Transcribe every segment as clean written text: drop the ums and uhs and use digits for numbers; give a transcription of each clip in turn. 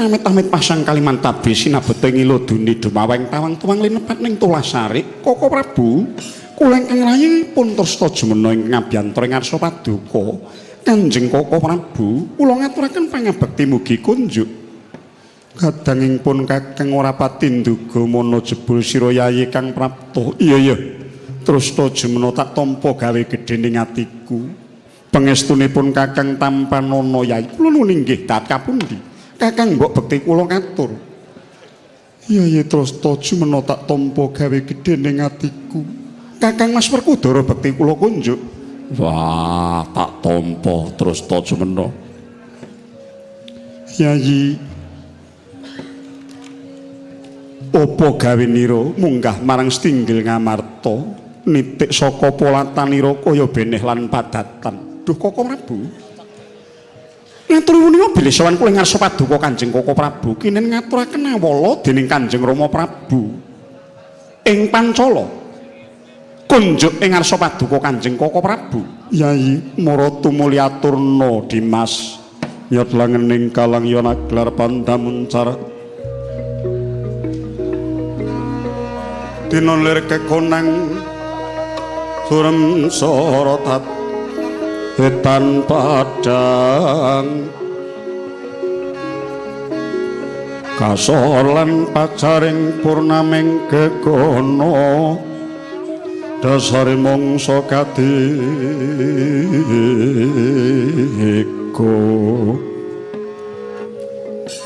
amit-amit pasang kaliman tabi sinabet ngilo duni dumaweng tawang tuwang linepat ning Tulasari Koko Prabu kula ingkang rayi pun tresna jemena ingkang abyantar ngarsa paduka Kanjeng Koko Prabu kula ngaturaken pangabekti mugi kunjuk kadangipun kakang ora pati nduga mono jebul sira yayi kang prapta iya tresna jemena tak tampa gawe gedhe ning atiku pangestunipun kakang tampanana yayi kula nuwun inggih tat kapundi kakang mbok bekti kula ngatur iya tresna jemena tak tampa gawe gedhe ning atiku kakang Mas Werkudara bekti kula kunjuk wah tak tampa tresna jemena yayi apa gawenira munggah marang Stinggil Ngamarta nitik saka polatanira kaya beneh lan padatan duh Koko Prabu ngatur nuwun bilih sawan kula ngarsa paduka Kanjeng Koko Prabu kinen ngaturaken awala dening Kanjeng Rama Prabu ing Pancala kunjuk ing ngarsa paduka Kanjeng Koko Prabu Yayi mara tumuli aturna Dimas nyat langening kalang yana gelar pandamuncar dinolir kekonang surem sorotat hitan padang kasolan pacaring purnaming gegono dasari mongso kadiko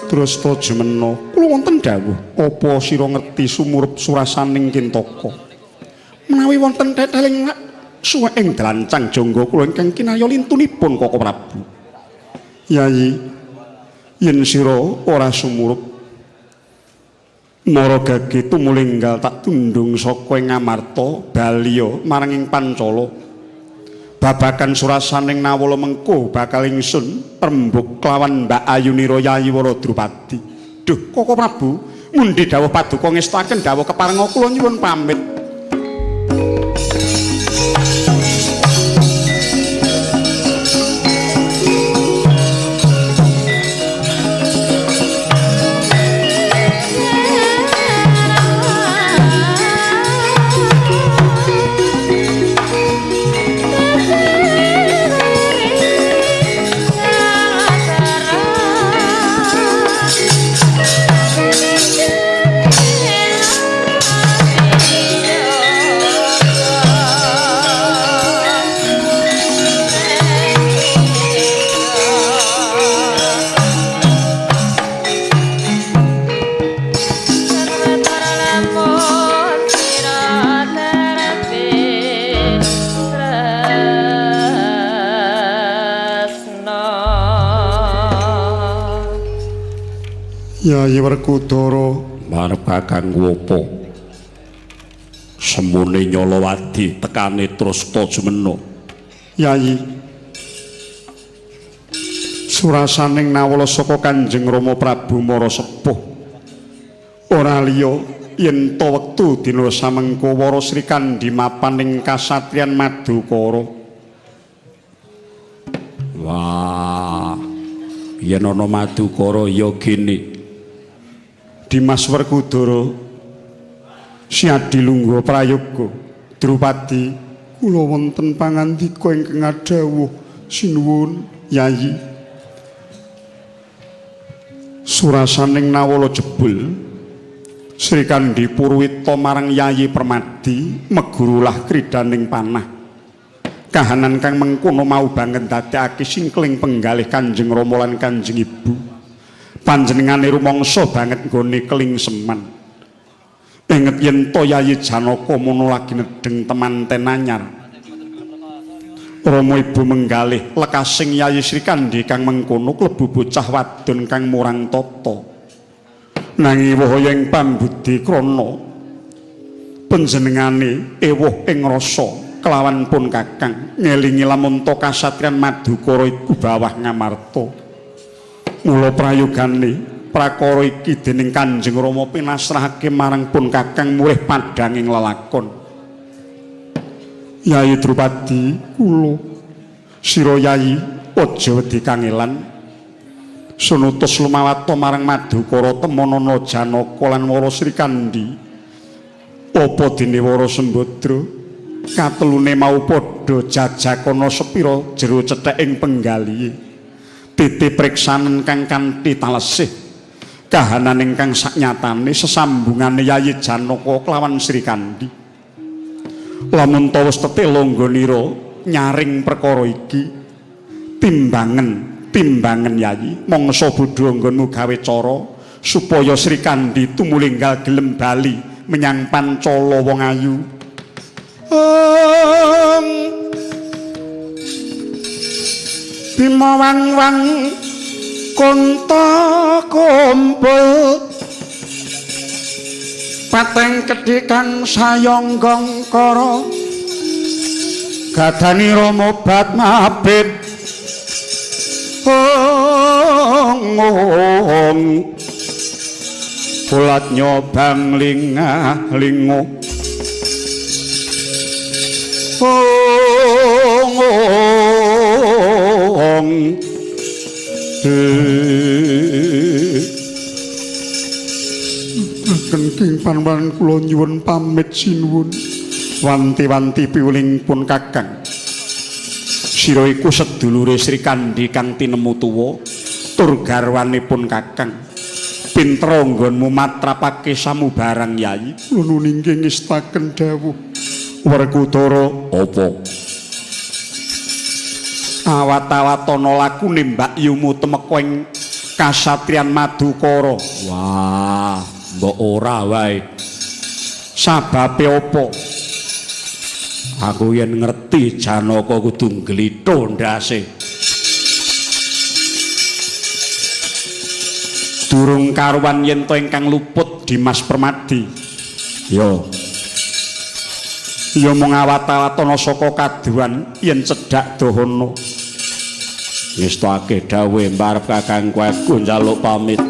terus to jemena kula wonten dawuh apa sira ngerti sumurup surasaning Kintaka menawi wonten teteling suwek ing dalancang jangga kula ingkang kinarya lintunipun Koko Prabu Yayi yen sira ora sumurup mara gage tumulinggal tak tundung saka ing Ngamarta baliya marang ing Pancala babakan surasaning nawala mengko bakal ingsun rembug kelawan Mbak Ayunira Yayi Waradrupadi duh Koko Prabu mundi dawuh paduka ngestaken dawuh keparenga kula nyuwun pamit Yayi Werkudara marep kakang apa semune Nyolowadi tekane Trasta Jemena Yayi surasaning nawala saka Kanjeng Rama Prabu Mara Sepuh ora liya yen ta wektu dina samengko Wara Sri Kandi mapan ing kasatriyan Madukara wah yen ana Madukara ya gene Dimas Werkudara Siadi Lungga Prayoga Drupadi kula wonten pangandika ingkang adhawuh sinuwun Yayi surasaning nawala jebul Sri Kandi Purwita marang Yayi Permadi megurulah kridaning panah kahanan kang mengkono mau banget dadekake singkling penggalih Kanjeng Rama lan Kanjeng Ibu panjenengane rumangsa banget nggone keling seman inget yen to Yayi Janaka mono lagi nedeng temanten anyar Rama Ibu menggalih lekasing Yayi Sri Kandi kang mengkono klebu bocah wadon kang murang tata nanging wahya ing pambudi krana panjenengane ewuh ing rasa kelawan pun kakang ngelingi lamun to kasatriyan Madukara iku bawah Ngamarta mula prayogane prakara iki dening Kanjeng Rama pinasrahake marang pun kakang murih padhanging lelakon Yayi Drupadi kula sira Yayi aja wedi kangelan Sunutus lumawata marang Madukara temonana Janaka lan Wara Srikandhi. Apa dene Wara Sembadra katelune mau padha jajakana sepira jero cethèking penggali. Titi priksanen kang kanthi talesih kahanan ingkang saknyatane sesambungane Yayi Janaka kelawan Srikandhi. Lamun ta wis tetela nggonira nyaring perkara iki timbangen Yayi mangsa bodho nggonmu gawe cara supaya Srikandhi tumulinggal gelem bali menyang Pancala wong ayu. Bima wang-wang konta kumpul pateng kedhi kang sayonggong kara gadani Rama bat mabit bulat nyobang lingah-lingu Kengking panwaran kula nyuwun pamit sinuwun wanti-wanti piwuling pun Kakang. Sira iku sedulure Srikandhi kang tinemu tuwa tur garwanipun Kakang. Pinter nggonmu matrapake samubarang Yayi. Kula nuningking ngestaken dawuh. Werkudara apa? Awat-awatana lakune Mbak Yumu temeka ing kasatriyan Madukara. Wah, mbok ora wae. Sababe apa? Aku yen ngerti Janaka kudu nglitho ndase. Durung karuan yen to ingkang luput Dimas Permadi. Yo. Ya mung awat-awatana saka kaduan yen cedhak dahana. Wis to akeh dawuh mbarep kakangku aku njaluk pamit.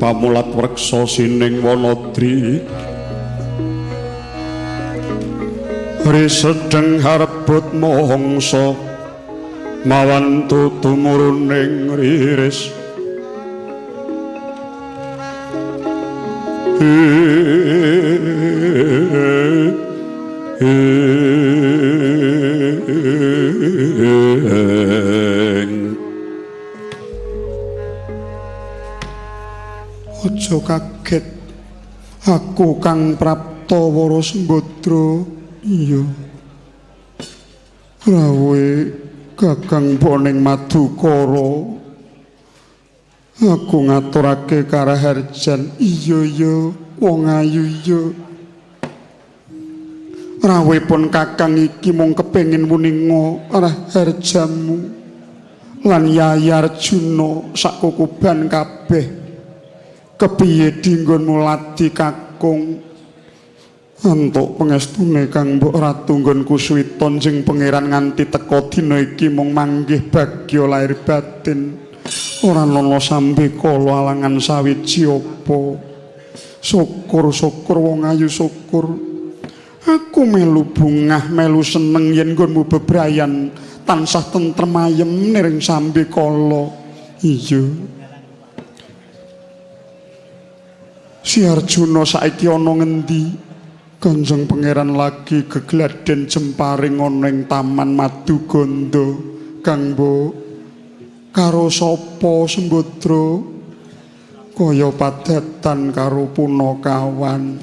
pamulat wreksa sining wanadri ri sedeng harebut mongso mawantu tumuruning riris Aja kaget aku Kang Prapta Wara Sembadra iya rawuhe Kakang Boning Madukara aku ngaturake karaharjan iya wong ayu iya rawuhipun Kakang iki mung kepengin wuninga raharjamu lan Yayi Arjuna sakukuban kabeh kepiye dinggonmu ladi kakung antuk pangestune Kang Mbok Ratu nggonku suwita njeng pangeran nganti teka dina iki mung manggih bagya lair batin ora ana sambe kala alangan sawiji apa syukur wong ayu syukur aku melu bungah melu seneng yen nggonmu bebrayan tansah tentrem ayem niring sambe kala iya Si Arjuna saiki ana ngendi? Kanjeng Pangeran lagi gegladen jemparing ana ing Taman Maduganda, Kang Mbok. Karo sapa Sembadra? Kaya padatan karo punakawan.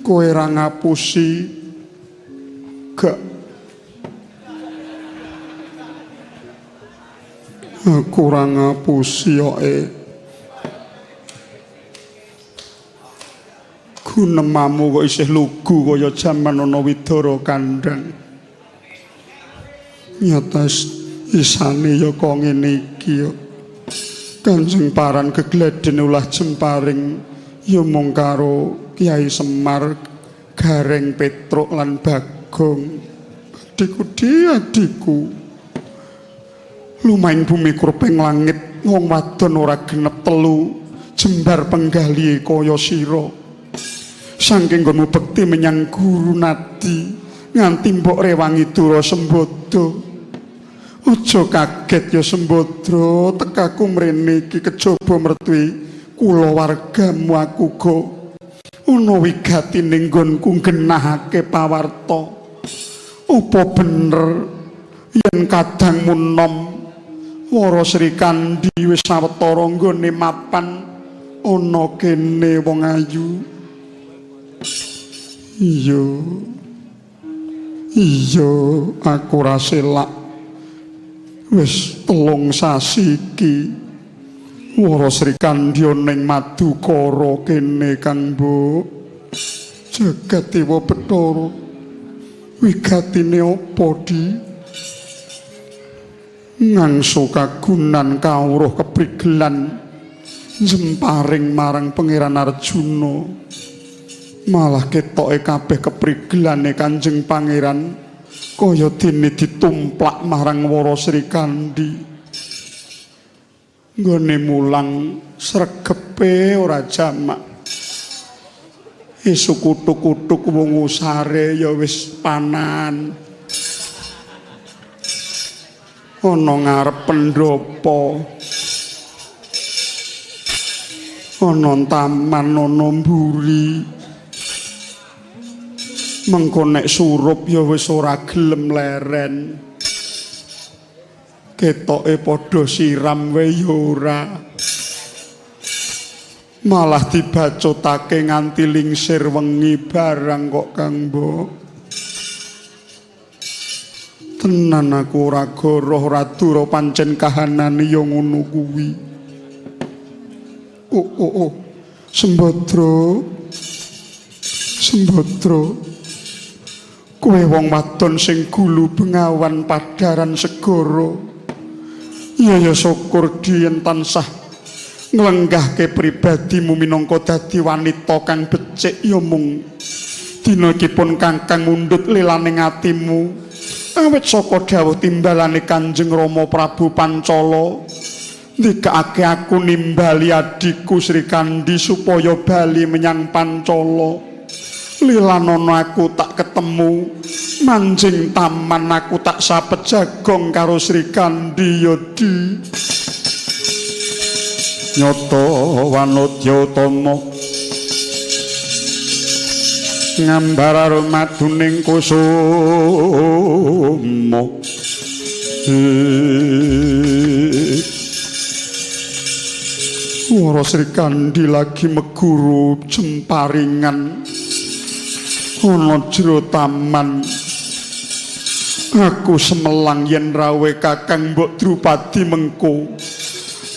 Kowe ra ngapusi gak? Aku ora ngapusi yoke. Gunemamu kok isih lugu kaya jaman ana Widara Kandhang. Nyata isane ya kok ngene iki ya. Kanjeng Paran gegladen ulah jemparing ya mung karo Kyai Semar, Gareng Petruk lan Bagong. Adikku. Lumaing bumi kurping langit wong wadon ora genep telu jembar penggali kaya sira. Saking nggonmu bekti menyang guru nadi nganti mbok rewangi Dura Sembada. Aja kaget ya Sembadra, tekaku mrene iki kejaba mertui kulawargamu aku go ana wigatine nggonku genahake pawarta. Apa bener yen kadang munom Wara Sri Kandi wis sawetara nggone mapan ana kene wong ayu? Iya aku ra selak wis 3 sasi iki Wara Sri Kandi ning Madukara kene Kang Mbok. Jagat Dewa Bathara wigatine apa di ngangsu kagunan kawruh keprigelan jemparing marang Pangeran Arjuna. Malah ketoke kabeh keprigelane Kanjeng Pangeran kaya dene ditumplak marang Wara Sri Kandi. Nggone mulang sregepe ora jamak. Esuk kutuk-kutuk wong usare ya wis panan. Ana ngarep pendopo. Ana taman ana mburi. Mengko nek surup ya wis ora gelem leren. Ketoke padha siram wae ya ora. Malah dibacotake nganti lingsir wengi barang kok Kang Mbok. Tenan aku ora goroh ora dura pancen kahanane ya ngono kuwi. Oh. Sembadra. Kowe wong wadon sing gulu bengawan padaran segara. Ya syukur diyen tansah nglenggahke pribadimu minangka dadi wanita kang becik ya mung dina iki pun Kakang mundhut lilaning atimu awit saka dawuh timbalane Kanjeng Rama Prabu Pancala ndikake aku nimbali adikku Sri Kandi supaya bali menyang Pancala. Lilanono aku tak ketemu, manjing taman aku tak sapet jagong karo Sri Kandi Yodi. Nyoto Wanodya Utama ngambar arumaduning kusuma. Wara Sri Kandi lagi meguru jemparingan ana jero taman. Aku semelang yen rawe Kakang Mbok Drupadi mengko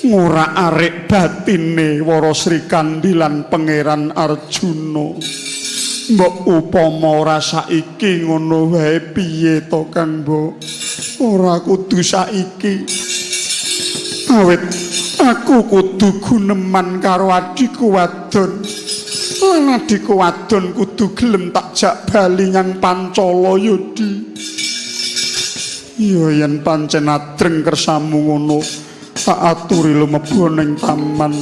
ngorak-arik batine Wara Sri Kandi lan Pangeran Arjuna. Mbok upama ora saiki ngono wae piye to Kang Mbok? Ora kudu saiki. Awit aku kudu guneman karo adikku wadon. Lan adikku wadon kudu gelem tak jak bali nyang Pancala Yodi. Ya yen pancen adreng kersamu ngono, tak aturi lumebu ning taman.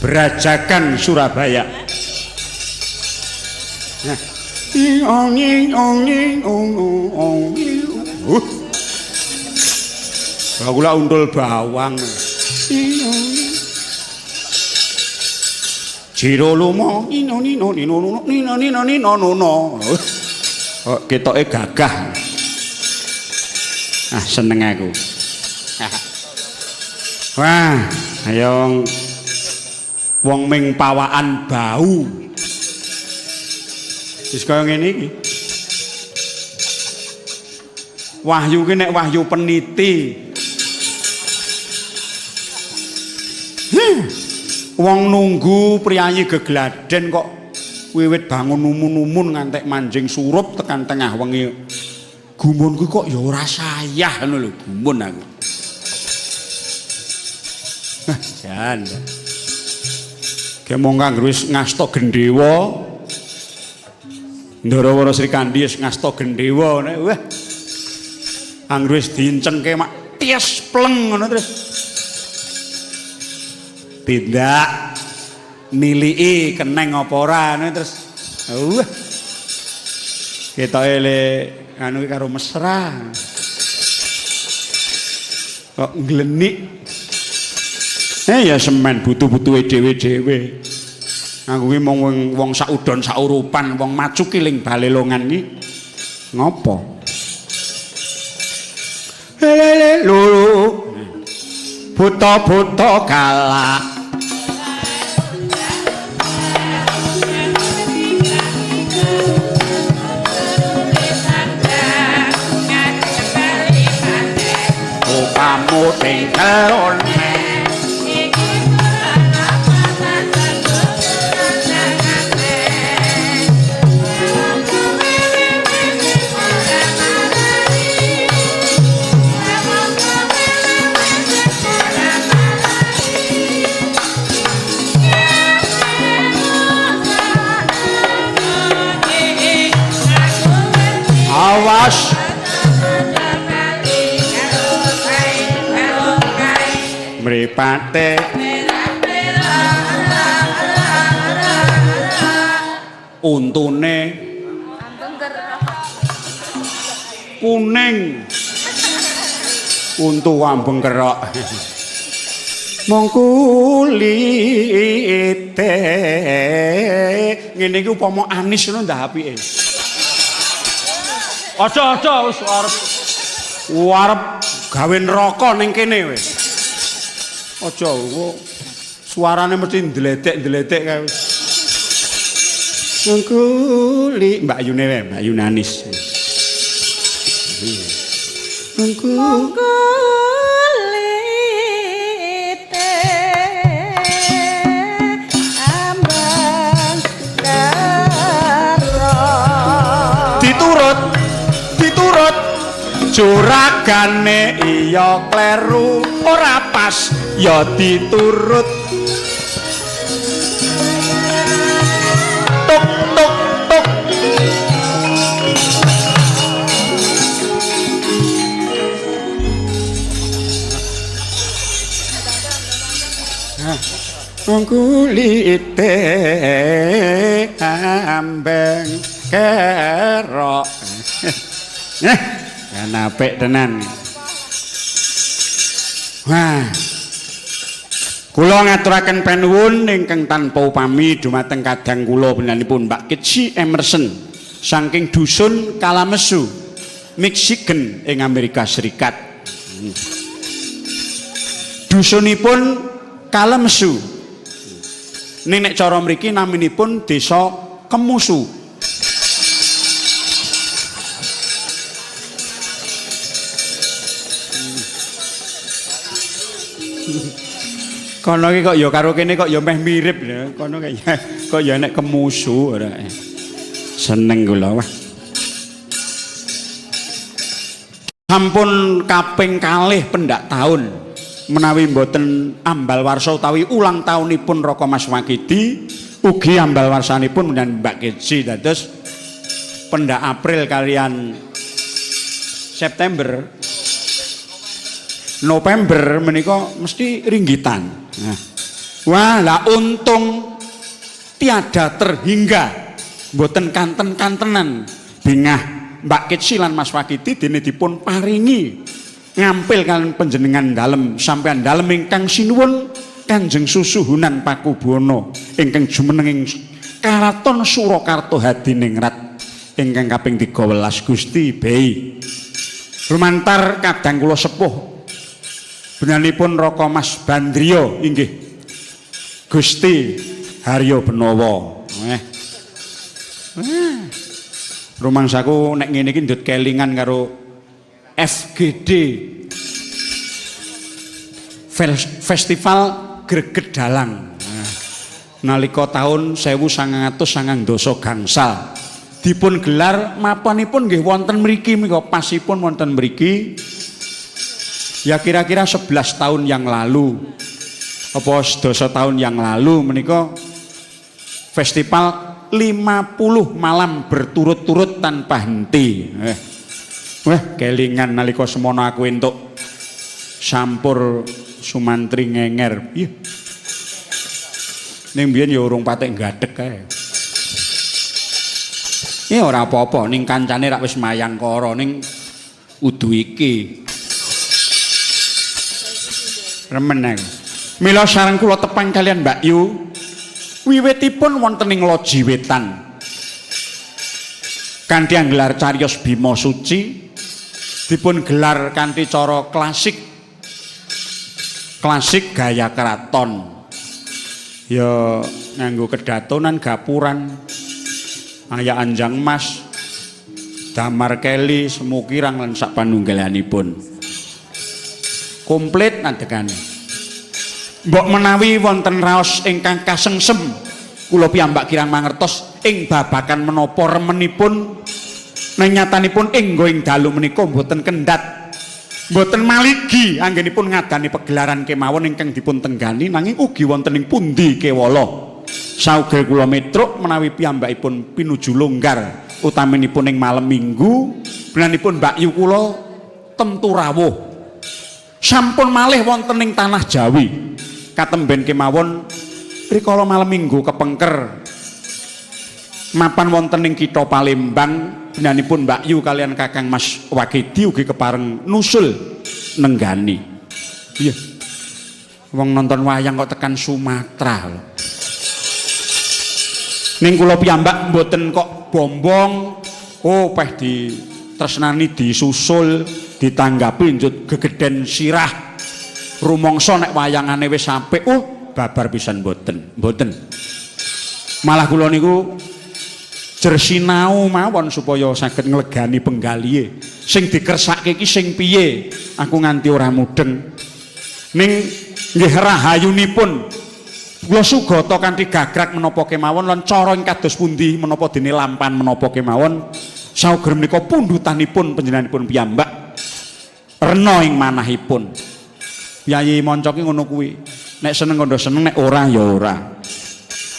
Brajakan Surabaya. Kula undul bawang. Jiro lumo nino. Kok ketoke gagah. Ah seneng aku. Wah, ayo wong ming pawaan bau. Wis kaya ngene iki. Wahyu ki nek wahyu peniti. Wong nunggu priyayi gegladen kok wiwit bangun umun-umun ngantek manjing surup tekan tengah wengi. Gumunku kok ya ora sayah ngono lho, gumun aku. Jan. Kemong kang wis ngasta gendhewa. Ndarawara Sri Kandi wis ngasta gendhewa nek wah. Anggere wis diencengke mak tias pleng ngono terus. tindak niliki keneng apa ora terus ketoke le anu karo mesra kok nglenik ya semen butuh-butuhe dhewe-dhewe aku ki mung wong saudon saurupan wong maju kiling balelongan iki ngopo lulu buta-buta galak kamu tinggal awas mripate untune kuning untu ambeng kerok mong kulite ngene iki upama anis ngono ndak apike aja wis arep gawe neraka ning kene wis aja suarane mesti ndledek-ndledek kae wis ngkuli Mbak Yune wae Mbak Yunanis ngkulite ambang karo diturut juragane iya kleru ora pas ya diturut tuk tuk tuk kulite ambeng kerok kan apik tenan wah kula ngaturaken panuwun ingkang tanpa upami dumateng kadang kula panjenenganipun Mbak Kitsi Emerson saking dusun Kalamesu Michigan ing Amerika Serikat dusunipun Kalamesu nek cara mriki naminipun Desa Kemusu kono iki kok ya karo kene kok ya meh mirip lho kono kok ya nek Kemusu ora seneng kula wah sampun kaping kalih pendak taun menawi mboten ambal warsa utawi ulang taunipun Raka Mas Wakidi ugi ambal warsanipun dan Mbak Kitsi dados pendak April kalian September November menika mesti ringgitan. Nah. Wah, lah untung tiada terhingga mboten kanten-kantenan bingah Mbak Kitsi lan Mas Wakidi dene dipun paringi ngampil kalian panjenengan dalem sampean dalem ingkang sinuwun Kanjeng Susuhunan Pakubono ingkang jumenenging Karaton Surakarta Hadiningrat ingkang kaping 13 Gusti Bei. Lumantar kadang kula sepuh benanipun Raka Mas Bandrio inggih Gusti Haryo Benowo. Rumangsaku nek ngene iki ndut kelingan karo FGD Festival Greget Dalang. Nalika taun 1992 gangsal dipun gelar mapanipun nggih wonten mriki menika pasipun wonten mriki. Ya kira-kira 11 tahun yang lalu apa 12 tahun yang lalu menika festival 50 malam berturut-turut tanpa henti. Wah, kelingan nalika semono aku entuk sampur Sumantri ngenger. Ning biyen ya urung patek nggadhek kae. Ya ora apa-apa ning kancane rak wis mayangkara ning udu iki. Remen aku. Mila sareng kula tepang kalian Mbak Yu. Wiwitipun wonten ing Loji Wetan. Kanthi anggelar cariyos Bima Suci dipun gelar kanthi cara klasik gaya keraton. Ya nganggo kedatonan gapuran Aya Anjang Mas Damar Keli Semu Kirang lan sak panunggalanipun komplit nadegane mbok menawi wonten raos ingkang kasengsem kula piyambak kirang mangertos ing babakan menapa remenipun nyatanipun enggo ing dalu menika mboten kendhat mboten maligi anggenipun ngadani pegelaran kemawon ingkang dipun tenggani nanging ugi wonten ing pundi kewala sauge kula metruk menawi piyambakipun pinuju longgar utaminipun ing malam minggu benanipun Mbak Yu kula tentu rawuh sampun malih wonten ing tanah Jawi katemben kemawon rikala malam minggu kepengker mapan wonten ing kitha Palembang benanipun Mbak Yu kalian Kakang Mas Wagedi ugi kepareng nusul nenggani iya wong nonton wayang kok tekan Sumatera lho ning kula piyambak mboten kok bombong peh ditresnani disusul ditanggapi njut gegeden sirah rumangsa nek wayangane wis apik babar pisan mboten malah kula niku jer sinau mawon supaya saged nglegani penggalihe sing dikersake iki sing piye aku nganti ora mudeng ning nggih rahayunipun kula sugata kanthi gagrag menapa kemawon lan cara ing kados pundi menapa dene lampan menapa kemawon sauger menika pundhutanipun panjenenganipun piyambak rena ing manahipun Yayi Manca ki ngono kuwi nek seneng kandha seneng nek ora ya ora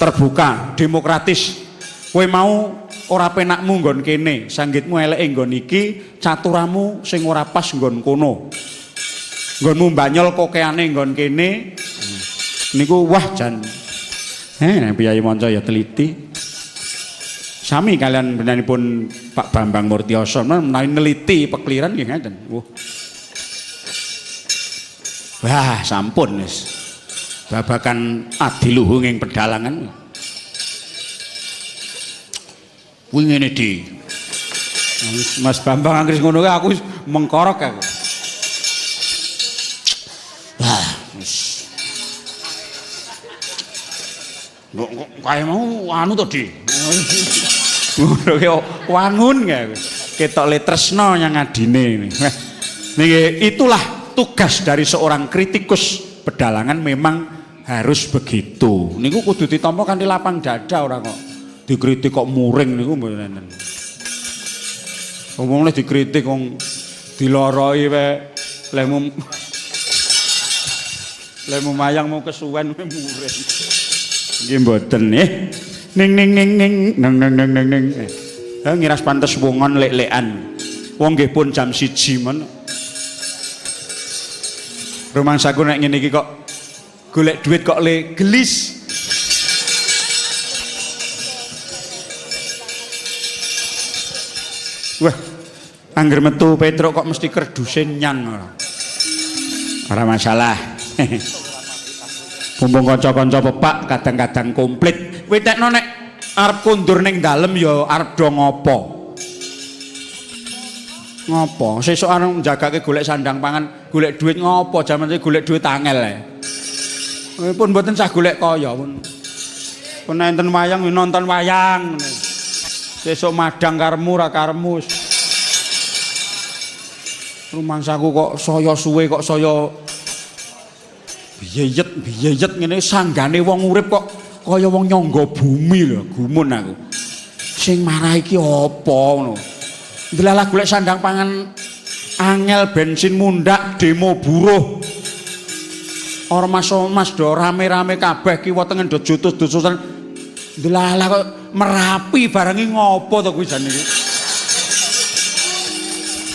terbuka demokratis kowe mau ora penakmu nggon kene sanggitmu eleke nggon iki caturamu sing ora pas nggon kono nggonmu mbanyol kokeane nggon kene niku wah jan Yayi Manca ya teliti sami kalian benanipun Pak Bambang Murtioso menawi neliti pekliran nggih ngaten wah sampun wis babakan adiluhung ing pedalangan kuwi ngene di Mas Bambang anggris ngono aku wis mengkorok aku wah wis kok kaya mau anu to di ngono ki wangun kae ketok le tresno nyang adine niki itulah tugas dari seorang kritikus pedalangan memang harus begitu niku kudu ditampa kanthi lapang dada ora kok dikritik kok muring niku mboten omong le dikritik wong diloroi wae lemu mayang mau kesuwen muring nggih mboten ning ngiras pantes wongon lek-lekan wong nggih pun jam 1 men rumangsaku nek ngene iki kok golek duit kok le gelis wah angger metu Petruk kok mesti kerduse nyang ora masalah mumpung kanca-kanca pepak kadang-kadang komplit wetekno nek arep kondur ning dalem ya arep do ngopo sesuk arep njagake golek sandang pangan golek duit ngopo jaman iki golek duit angel pun mboten sah golek kaya pun enten wayang nonton wayang sesuk madang karemu ra karemu rumangsaku kok saya suwe kok saya biyeyet ngene sanggane wong urip kok kaya wong nyangga bumi lho gumun aku sing marah iki apa ngono delalah golek sandang pangan angel bensin mundak demo buruh ormas-ormas do rame-rame kabeh kiwa tengen do jutus-jutusan delalah kok Merapi barangi ngopo to kuwi jan iki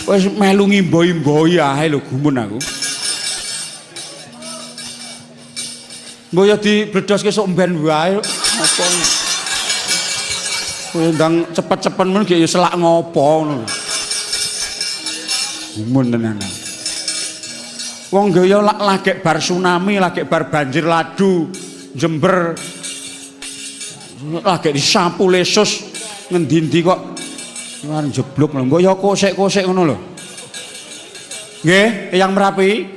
wis melu ngimbo-imboi ae lho gumun aku Mbok ya dibledoske sok mben wae. Apa? Kowe ndang cepet-cepet men ya selak ngopo ngono. Mun tenan. Wong Gaya lagek bar tsunami, lagek bar banjir ladu, Jember lagek disapu lesus ngendi-endi kok arep jeblok lho. Mbok ya kosek-kosek ngono lho. Nggih, Eyang Merapi.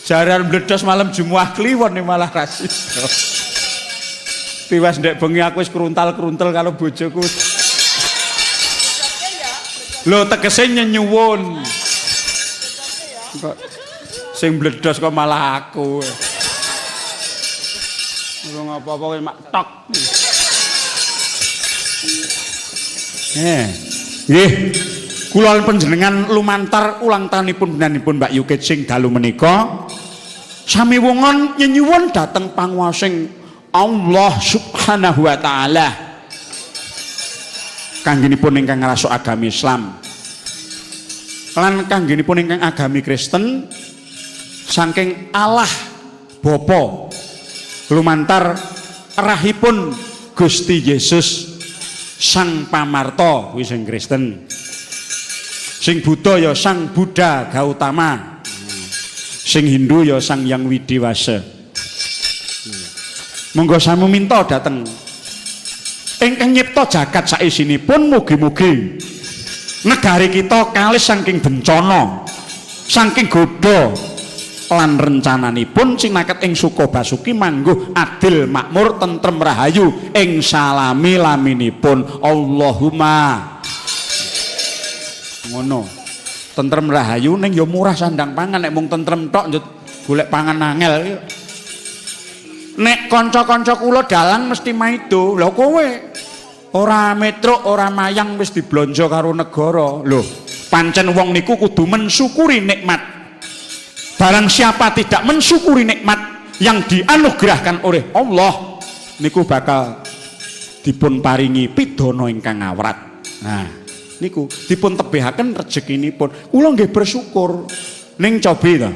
Jaran bledos malam Jumat kliwon nih malah rasis. Tiwas ndek bengi aku wis kruntal-kruntel karo bojoku. Lho tegese nyenyuwun. Kok sing bledos kok malah aku. Ora apa-apa kowe mak tok. Nggih. Kula panjenengan lumantar ulang tahunipun benanipun Mbak Yukit sing dalu menika sami wongon nyenyuwun dhateng panguwasing Allah Subhanahu wa taala. Kanggenipun ingkang ngrasuk agami Islam lan kanggenipun ingkang agami Kristen saking Allah Bapa lumantar rahipun Gusti Yesus Sang Pamarta kuwi sing Kristen. Sing Buddha ya Sang Buddha Gautama. Sing Hindu ya Sang Yang Widiwasa. Monggo sami minta dhateng ingkang nyipta jagat saisinipun mugi-mugi negari kita kalih saking bencana, saking godha lan rencananipun sinaket ing suka basuki mangguh adil makmur tentrem rahayu ing salami laminipun Allahumma ngono. Tentrem rahayu ning ya murah sandang pangan nek mung tentrem tok njut golek pangan angel. Nek kanca-kanca kula dalang mesti maido. Lha kowe ora metro ora mayang wis diblonjo karo negara. Lho, pancen wong niku kudu mensyukuri nikmat. Barang siapa tidak mensyukuri nikmat yang dianugerahkan oleh Allah niku bakal dipun paringi pidana ingkang awrat. Nah, niku dipun tebihaken rezekinipun. Kula nggih bersyukur ning cobi to.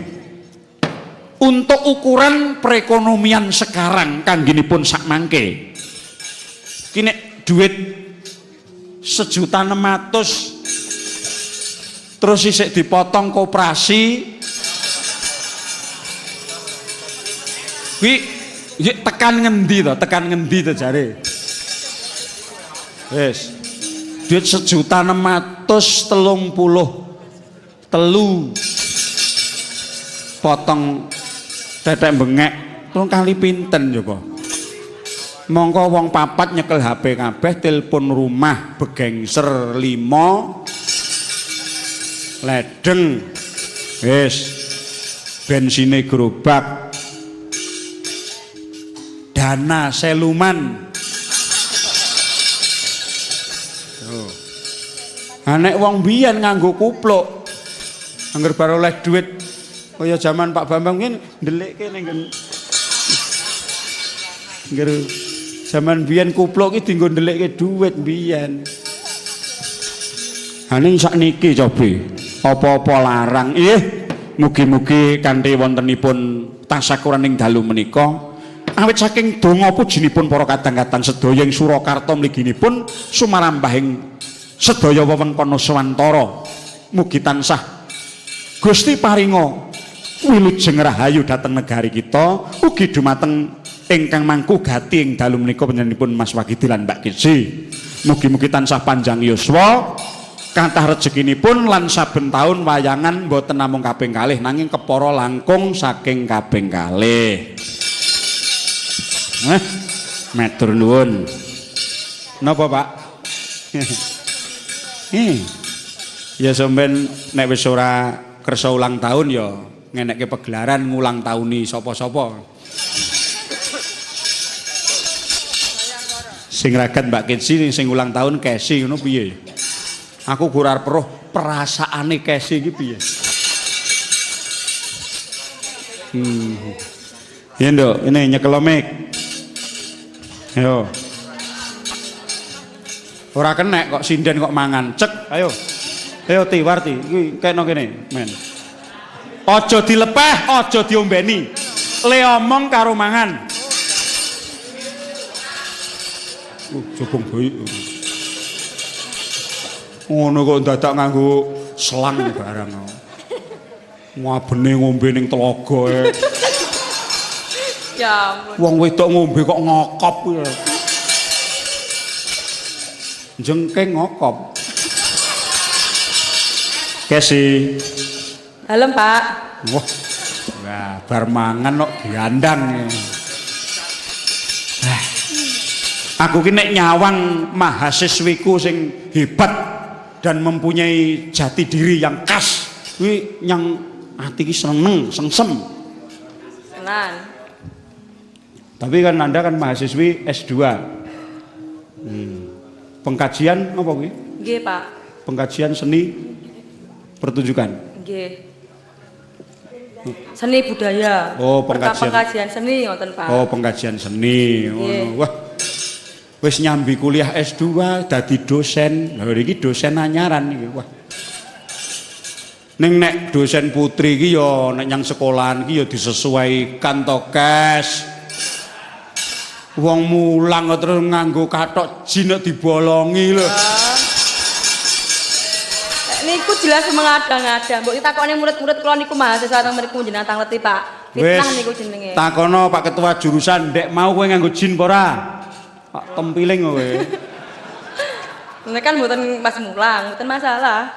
Untuk ukuran perekonomian sekarang kangginipun sak mangke. Ki nek duit 1.600.000 terus isik dipotong koperasi. Kuwi tekan ngendi to? Tekan ngendi to jare? Wis. Duit 1.633.000 potong tetek bengek 3 kali pinten coba. Mongko wong papat nyekel HP kabeh, telepon rumah begengser 5 ledeng. Wis. Bensine gerobak. Dana seluman. Nek wong biyen nganggo kupluk. Angger bar oleh duit kaya zaman Pak Bambang ngene ndelikke ning ngger zaman biyen kupluk ki dienggo ndelikke duit biyen. Ha ning sakniki cobi apa-apa larang. Mugi-mugi kanthi wontenipun tasyakuran ing dalu menika awit saking donga pujinipun para kadang-kadang sedaya ing Surakarta mliginipun sumarambahing sedaya wewengkon Swantara mugi tansah Gusti paringa wilujeng rahayu dhateng negari kita ugi dumateng ingkang mangku gati ing dalu menika panjenenganipun Mas Wagidi lan Mbak Kiji. Mugi-mugi tansah panjang yuswa kathah rezekinipun lan saben taun wayangan mboten namung kaping kalih nanging kepara langkung saking kaping kalih. Matur nuwun. Napa, Pak? Ya sampean nek wis ora kersa ulang tahun ya ngenekke pegelaran ngulang tahuni sapa-sapa. Sing ragat Mbak Keci sing ulang tahun Kesi ngono piye? Aku ora peruh perasaane Kesi iki piye. Ya nduk, ini nyekel mic. Ayo. Ora kenek kok sinden kok mangan. Cek, ayo. Ayo Ti Warti, iki kene kene, men. Aja dilepeh, aja diombeni. Le omong karo mangan. Jobong bayi. Ngono kok dadak nganggo selang barang. Ngabene ngombe ning telaga e. Ya ampun. Wong wedok ngombe kok ngokop kuwi. Jengking ngokop. Kesi. Dalem, Pak. Wah. Wah, bar mangan kok diandang. Aku ki nek nyawang mahasiswiku sing hebat dan mempunyai jati diri yang khas, kuwi nyang ati ki seneng, sengsem. Tenan. Tapi kan Anda kan mahasiswi S2. Pengkajian apa kuwi? Nggih, Pak. Pengkajian seni pertunjukan. Nggih. Seni budaya. Oh, pengkajian seni ngoten, Pak. Oh, pengkajian seni. Ngono. Wah. Wis nyambi kuliah S2 dadi dosen. Lha iki dosen anyaran iki. Wah. Ning nek dosen putri iki ya nek nyang sekolahan iki ya disesuaikan to, Kes. Wong mulang kok terus nganggo kathok jin nek dibolongi lho. Niku jelas mengada-ngada. Mbok ditakoni murid-murid kula niku mahasiswa teng mriku jenengan tang leti, Pak. Fitnah niku jenenge. Takono Pak Ketua jurusan, ndek mau kowe nganggo jin apa ora? Pak tempiling kowe. Nek kan mboten pas mulang, mboten masalah.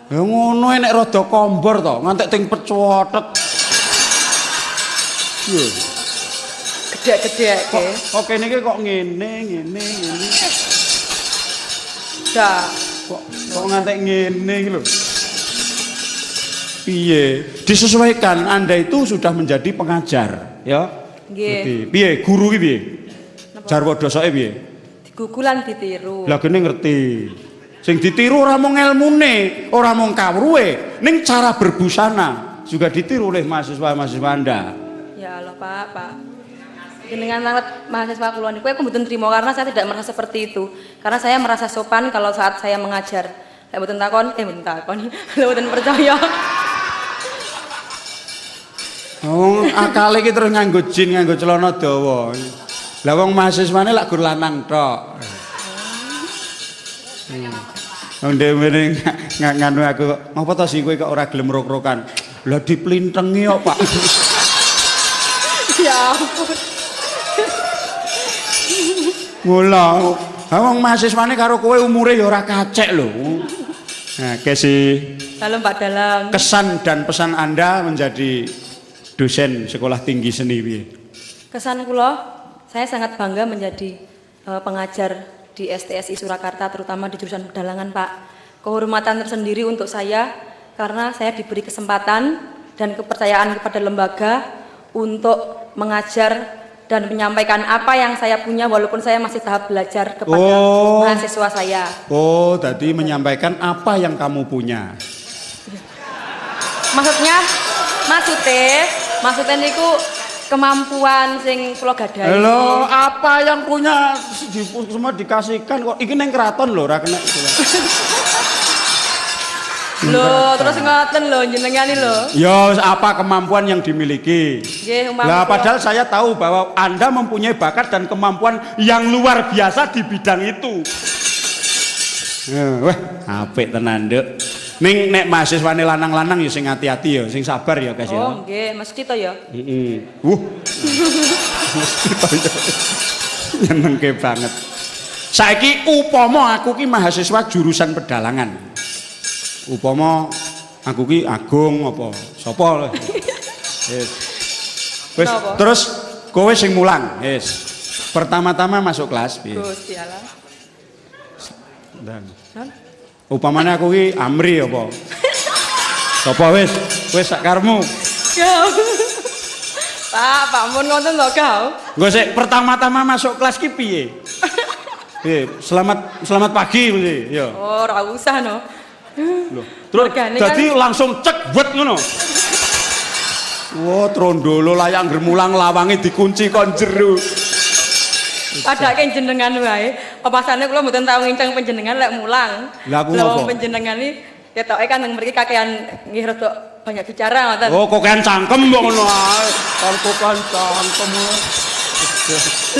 Ya ngono nek rada kombor to, ngantek ting pecuotet. Yo. Gedhe-gedheke. Kok kene iki kok ngene. Dah. Kok ngantek ngene iki lho. Piye? Disesuaikan, Anda itu sudah menjadi pengajar, ya. Nggih. Piye? Guru iki piye? Jarwo dosoke piye? Digugulan ditiru. Lah kene ngerti. Sing ditiru ora mung elmune, ora mung kawruhe, ning cara berbusana juga ditiru oleh mahasiswa-mahasiswa Anda. Ya Allah, Pak. Jenengan sangat mahasiswa kula niku aku mboten trimo karena saya tidak merasa seperti itu. Karena saya merasa sopan kalau saat saya mengajar. Lek mboten takon, lek mboten percaya. Oh, akale iki terus nganggo jin, nganggo celana dawa. Lah wong mahasiswane lak gur lanang tok. Wong dhewe nganu aku kok, "Ngopo to sih kowe kok ora gelem rok-rokan?" Lah diplintengi kok, Pak. Ya ampun. Mula, wong mahasiswane karo kowe umure ya ora kacek lho. Nah, kesi Dalem, Pak, dalem. kesan dan pesan Anda menjadi dosen sekolah tinggi seni piye? Kesan kula, saya sangat bangga menjadi pengajar di STSI Surakarta, terutama di jurusan pedalangan, Pak. Kehormatan tersendiri untuk saya karena saya diberi kesempatan dan kepercayaan kepada lembaga untuk mengajar dan menyampaikan apa yang saya punya walaupun saya masih tahap belajar kepada mahasiswa saya. Oh, tadi menyampaikan apa yang kamu punya. Maksudnya niku kemampuan sing kula gadahi. Halo, apa yang punya semua dikasihkan kok. Iki neng keraton lho, ora kena. Loh, terus ngoten lho jenengan lho. Ya, apa kemampuan yang dimiliki? Nggih, Nah, padahal saya tahu bahwa Anda mempunyai bakat dan kemampuan yang luar biasa di bidang itu. Wah, apik tenan, Nduk. Ning nek mahasiswane lanang-lanang ya sing hati-hati ya, sing sabar ya, guys ya. Oh, nggih, mesti to ya. Heeh. Mesti to ya. Nyenengke banget. Saiki upama aku ki mahasiswa jurusan pedalangan. Upama aku ki Agung apa sapa lho. Wis terus kowe sing mulang, wis. Pertama-tama masuk kelas piye? Gusti Allah. Dan upamane aku ki Amri apa? Sapa wis sak karepmu. Pak mun ngoten lho, Kau. Nggo sik pertama-tama masuk kelas ki piye? Selamat pagi mesti, ya. Oh, ora usah no. Loh, terus dadi langsung cek wet ngono. Wah, trondolo layang germulang lawange dikunci kon jero. Padake jenengan wae. Papasane kula mboten tau nginceng panjenengan lek mulang. Lah aku ngopo? Panjenengan iki ketoke kan nang mriki kakean nggih rada banyak bicara ngoten. Oh, kok kan cangkem kok ngono ae. Kok kan cangkem.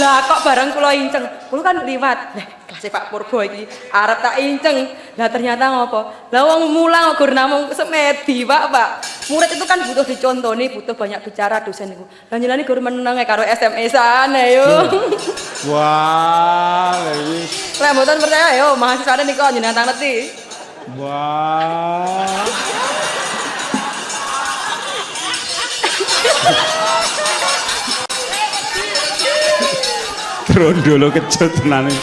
Lah kok barang kula inceng, kula kan liwat. Lah kelas Pak Purbo iki arep tak inceng. Lah ternyata ngopo? Lah wong mulang kok namung semedi, Pak. Murid itu kan butuh dicontoni, butuh banyak bicara dosen iku. Lah nyelani gur meneng karo SMS-an yo. Wah, iki. Lah mboten percaya yo, mahasiswane nika jenengan tang ngerti. Wah. Trondolo kecut tenane.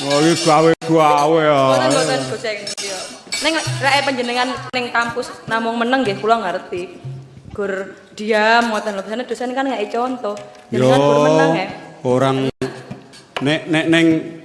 Oh, iki gawe-gawe ya. Mboten goceng yo. Ning rek panjenengan ning kampus namung meneng nggih kula ngerti. Gur diam ngoten lho, dosen kan ngeki contoh. Jenengan gur meneng ya. Orang nek ning